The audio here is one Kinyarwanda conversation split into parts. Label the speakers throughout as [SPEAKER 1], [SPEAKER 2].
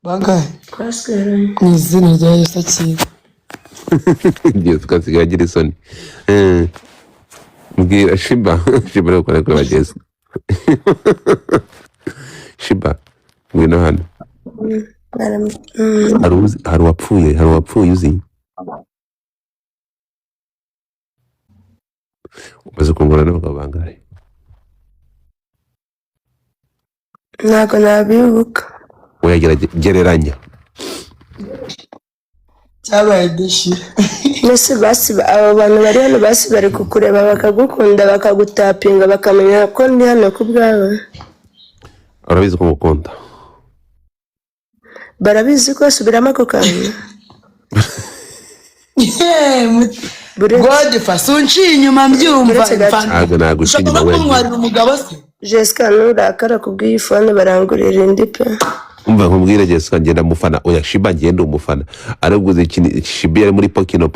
[SPEAKER 1] Bangahe?
[SPEAKER 2] Twasigaranye.
[SPEAKER 1] Ni izina rya Yesu akira.
[SPEAKER 3] Ngiye tukasigaye agira isoni. Mbwira Shiba. Shiba rero kora bageze. Shiba. Ngwino hano. Hari uwapfuye uzi. Umaze kungura n'abagabo bangahe?
[SPEAKER 2] Ntabwo nabibuka.
[SPEAKER 3] Oya gereranya.
[SPEAKER 1] Cyabaye dishira.
[SPEAKER 2] Nese basi abo bantu bari hano basi bari kukureba bakagukunda bakagutapinga bakamenya ko ndi hano ku bwawe.
[SPEAKER 3] Urabizi ko ngukunda.
[SPEAKER 2] Barabizi ko subiramo ako kantu.
[SPEAKER 1] God fasunci inyuma mbyumva.
[SPEAKER 3] Ntago ushima
[SPEAKER 1] wewe. Ushaka umugabo se?
[SPEAKER 2] Jessica nurakara kubwiye phone barangurira indi pe.
[SPEAKER 3] Umva nkubwire Jessica ngenda mufana oya Shiba ngenda umufana araguze ikindi Shiba yari muri Pokino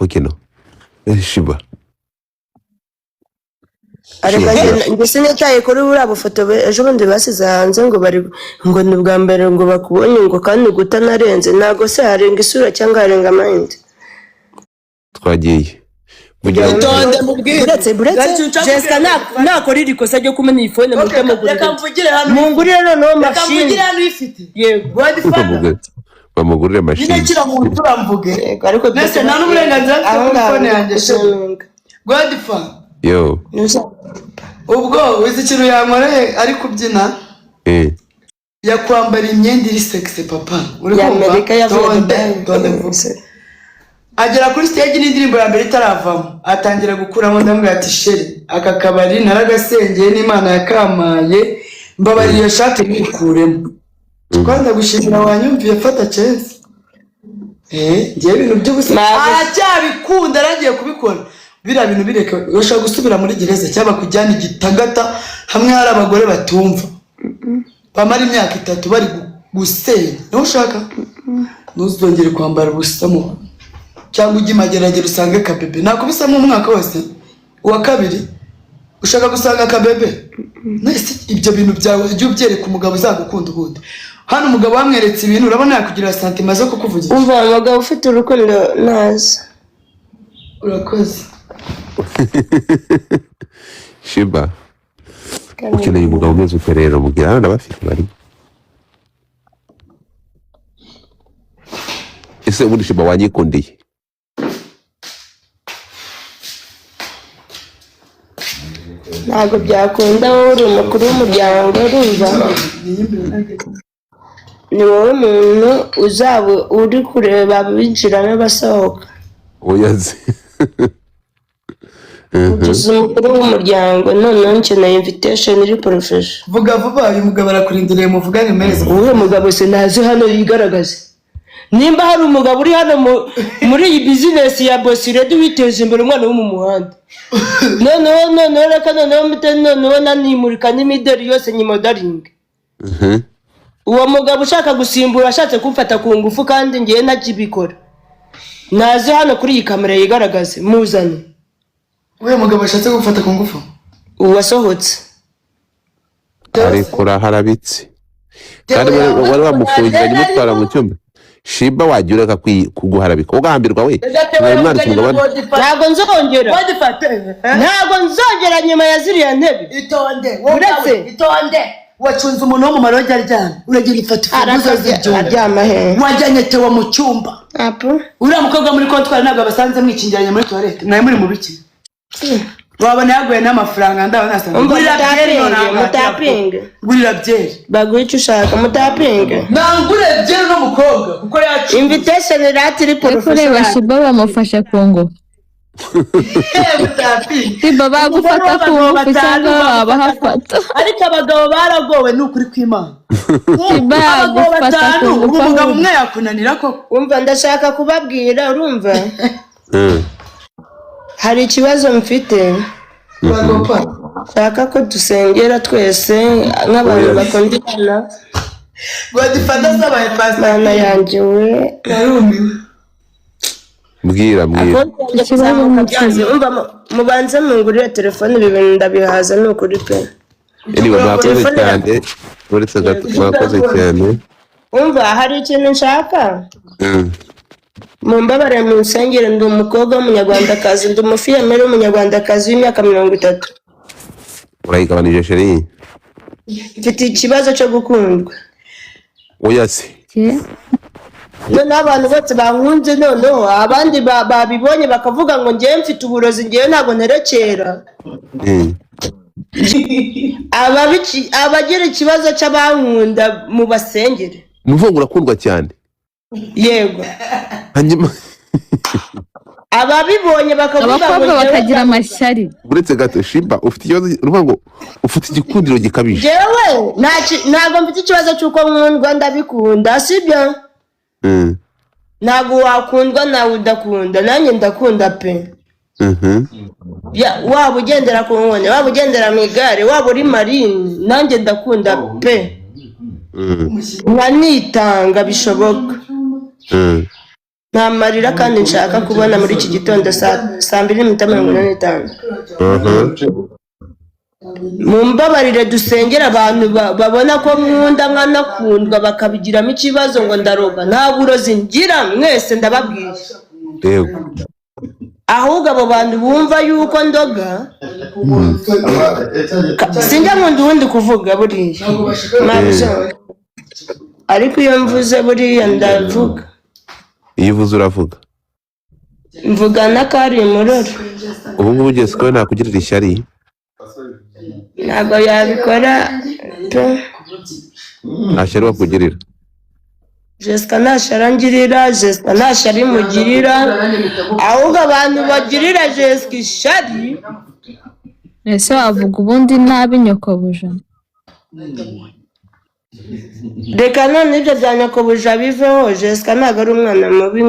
[SPEAKER 3] Shiba
[SPEAKER 2] ariko ngese netaye kuri buriya bufoto ejo bundi basize hanze ngo bari ngo ni bwa mbere ngo bakubonye ngo kandi gutanarenze nago se harenga isura cyangwa harenga mind
[SPEAKER 3] twagiye
[SPEAKER 1] Butonde mubwire
[SPEAKER 2] Jessica nakora irikosa ryo kumena iyi phone mu temugurire
[SPEAKER 1] reka mvugire hano
[SPEAKER 2] mungurire noneho machine
[SPEAKER 1] reka mvugire hano ifite
[SPEAKER 2] yego
[SPEAKER 1] God father
[SPEAKER 3] bamugurire machine
[SPEAKER 1] Ninekira mu ntura mvuge
[SPEAKER 2] ariko
[SPEAKER 1] nese nta n'uburenganzira kuri phone yanjye God father
[SPEAKER 3] yo
[SPEAKER 1] ubwo wize ikintu yankoreye ari kubyina yakwambara imyenda iri sexy papa uri kumva agera kuri stage n'indirimbo ya mbere itaravamo atangira gukuramo ndambwira ati sheri aka kabari naragasengeye n'Imana yakamaye mbabariye shati mwikuremo twanda gushimira wanyumviye fata chance ngiye ibintu by'ubusema aracyabikunda aragiye kubikora bira bintu bireka ushaka gusubira muri gereza cyaba kujyana igitagata hamwe hari abagore batumva bamara imyaka 3 bari gusenya no ushaka ntuzongere kwambara ubusamo cyangwa ugimageragera usange kabebe nakubisa mu mwaka wose wa kabiri ushaka gusanga kabebe nese ibyo bintu byawe ujye ubyereka umugabo uzagukunda ubundi hano umugabo wamweretse ibintu urabona yakugira santima zo kukuvugisha
[SPEAKER 2] umva umugabo ufite urukundo nazi
[SPEAKER 1] urakoze
[SPEAKER 3] Shiba ukeneye umugabo umeze uko rero mugira hano bafite bari ese ubundi Shiba wanyikundiye
[SPEAKER 2] ntabwo byakunda wowe uri umukuru w'umuryango urumva ni wowe muntu uzaba uri kureba binjira n'abasohoka
[SPEAKER 3] oyazi
[SPEAKER 2] ugize umukuru w'umuryango noneho nkeneye invitation iri profession
[SPEAKER 1] vuga vuba uyu mugabo arakurindiriye muvugane meza
[SPEAKER 2] uwe mugabo se nazi hano yigaragaze nimba hari umugabo uri hano muri iyi business ya boss ready witeze imbere umwana wo mu muhanda noneho reka noneho nanimurika n'imideri yose ni modeling uwo mugabo ushaka gusimbura ashatse kumfata ku ngufu kandi ngiye nagibikora nazi hano kuri iyi kamera yigaragaze muzane
[SPEAKER 1] uwe mugabo ashatse gufata ku ngufu
[SPEAKER 2] uwasohotse
[SPEAKER 3] ariko harabitse kandi wari wamufungiranye mutwara mu cyumba Shiba wajyureka kuguharabika ugahambirwa we
[SPEAKER 2] ntabwo nzongera nyuma ya ziriya ntebe
[SPEAKER 1] itonde wacunze umuntu wo mu maroja aryamye uragira ifata ifubuzo z'ibyuma
[SPEAKER 2] aryama he
[SPEAKER 1] wajyanye tewa mu cyumba uriya mukobwa muri kontwari ntabwo abasanze mwikingiranye muri toilette mwaye muri mu biki wabona yaguye n'amafaranga ndabona asanga gurira byeri
[SPEAKER 2] baguha icyo ushaka mutapinga
[SPEAKER 1] nangure byeri no mukobwa kuko yacu
[SPEAKER 2] invitation ratiri
[SPEAKER 4] kureba Shiba bamufasha ku ngufu Shiba bagufata ku ngufu cyangwa abahafata
[SPEAKER 1] ariko abagabo baragowe n'ukuri kw'Imana
[SPEAKER 4] Shiba bagufata ku ngufu
[SPEAKER 1] umugabo umwe yakunanira ko
[SPEAKER 2] umva ndashaka kubabwira urumva hari ikibazo mfite shaka ko dusengera twese nk'abantu bakundana
[SPEAKER 1] badifata zabaye
[SPEAKER 2] pastor yanjye we
[SPEAKER 1] yarumiwe
[SPEAKER 3] mbwira
[SPEAKER 2] umva mubanze mungurire telefone ibintu ndabihaza n'ukuri pe
[SPEAKER 3] mwakoze cyane uretse gato mwakoze cyane
[SPEAKER 2] umva hari ikintu nshaka mumbabare mu nsengero ndi umukobwa w'umunyarwandakazi ndi umufiyemeri w'umunyarwandakazi w'imyaka 30
[SPEAKER 3] urayigabanije sheri
[SPEAKER 2] mfite ikibazo cyo gukundwa
[SPEAKER 3] oya se
[SPEAKER 2] noneho abantu bose bankunze noneho abandi babibonye bakavuga ngo ngewe mfite uburozi ngewe ntabwo nterekera abagira ikibazo cy'abankunda mu basengere
[SPEAKER 3] nuvuga urakundwa cyane
[SPEAKER 2] yego
[SPEAKER 3] hanyuma
[SPEAKER 2] ababibonye bakavuga ngo
[SPEAKER 4] abakobwa bakagira amashyari
[SPEAKER 3] uretse gato Shiba ufite ikibazo uruvuga ngo ufite igikundiro gikabije
[SPEAKER 2] jewe ntabwo mfite ikibazo cy'uko nkundwa ndabikunda sibyo ntabwo wakundwa nawe udakunda nanjye ndakunda pe waba ugendera ku nkoni waba ugendera mu igare waba uri marine nanjye ndakunda pe nkanitanga bishoboka nta marira kandi nshaka kubona muri iki gitondo saa 2:45 mumbabarire dusengera abantu babona ko nkunda nkanakundwa bakabigiramo ikibazo ngo ndaroga nta burozi ngira mwese ndababwiye
[SPEAKER 3] yego
[SPEAKER 2] ahubwo abo bantu bumva yuko ndoga sinjya nkunda ubundi kuvuga buriya ariko iyo mvuze buriya ndavuga
[SPEAKER 3] iyo uvuze uravuga
[SPEAKER 2] mvuga n'akari imuroro
[SPEAKER 3] ubu ngubu ugeze ko nakugirira ishyari
[SPEAKER 2] ntabwo yabikora pe
[SPEAKER 3] nta shyari wakugirira
[SPEAKER 2] Jessica nta shyari angirira Jessica nta shyari imugirira ahubwo abantu bagirira Jessica ishyari
[SPEAKER 4] ese wavuga ubundi nabi nyokobuja
[SPEAKER 2] reka none ibyo bya nyokobuja biveho Jessica ntabwo ari umwana mubi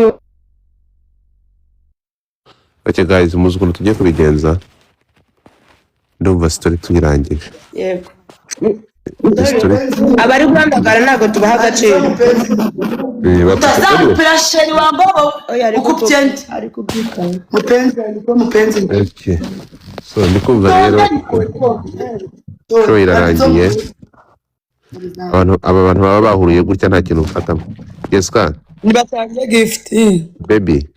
[SPEAKER 3] okay guys muzi ukuntu tugiye kubigenza ndumva story tuyirangije
[SPEAKER 2] yego abari guhamagara ntabwo tubaha agaciro utazamupira sheri wambobo ari kubyikana
[SPEAKER 1] mupenzi
[SPEAKER 3] okay so ndikumva rero show irarangiye aba bantu baba bahuriye gutya nta kintu ufatamo Jessica
[SPEAKER 1] nibatangiye gift
[SPEAKER 3] baby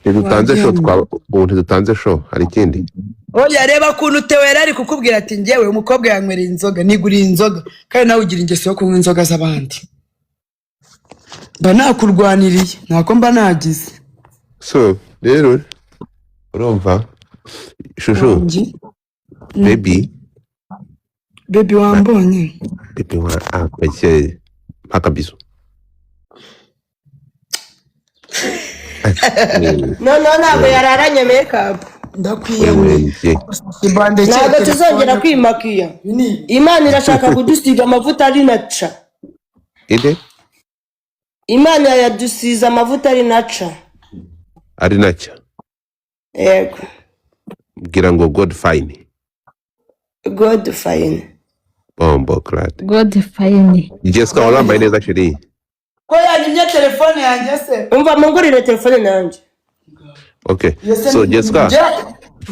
[SPEAKER 3] ntidutanze show ubu ntidutanze show hari ikindi
[SPEAKER 1] oya reba kuntu Tewera ari kukubwira ati ngewe umukobwa yanywereye inzoga niguriye inzoga kandi nawe ugira ingeso yo kunywa inzoga z'abandi mba nakurwaniriye ntako mba nagize
[SPEAKER 3] so rero urumva shushu baby
[SPEAKER 1] wambonye
[SPEAKER 3] baby wa apeke pakabizo
[SPEAKER 2] no ntabwo yararanye makeup
[SPEAKER 1] ndakwiye
[SPEAKER 2] ntabwo tuzongera kwimakiya Imana irashaka kudusiga amavuta ari naca Imana yadusiza amavuta ari naca yego
[SPEAKER 3] bwira ngo God fine bombo clad
[SPEAKER 4] God fine
[SPEAKER 3] Jessica warambaye neza shiri
[SPEAKER 1] ko yanyimye telefone yanjye se
[SPEAKER 2] umva mungurire telefone nanjye
[SPEAKER 3] okay so Jessica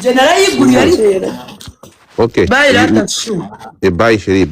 [SPEAKER 1] je narayiguriye ari
[SPEAKER 3] okay
[SPEAKER 1] bye shiri